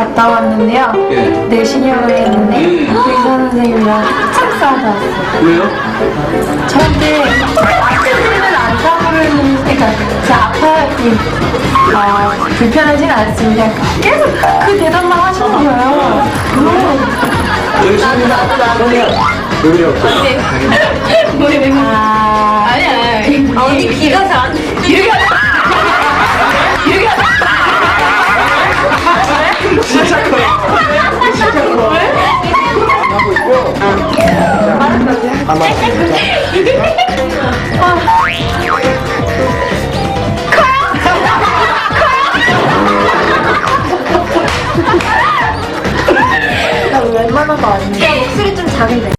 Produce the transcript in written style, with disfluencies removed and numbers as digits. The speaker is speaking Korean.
갔다 왔는데요. 예. 내시경을 했는데 의사 선생님이랑 한참 싸우다 왔어요. 왜요? 저한테 아프지는 않다고는, 그러니까 제 아파야지 불편하진 않습니다. 계속 그 대답만 하시는 거예요. 여기 소리가 왜 없어요? 아니야. 언니 귀가 잘 이렇게 진짜 커요. 진짜 커. 하고 있고. 아마. 나 웬만한 거 아닌데 목소리 좀 작은데.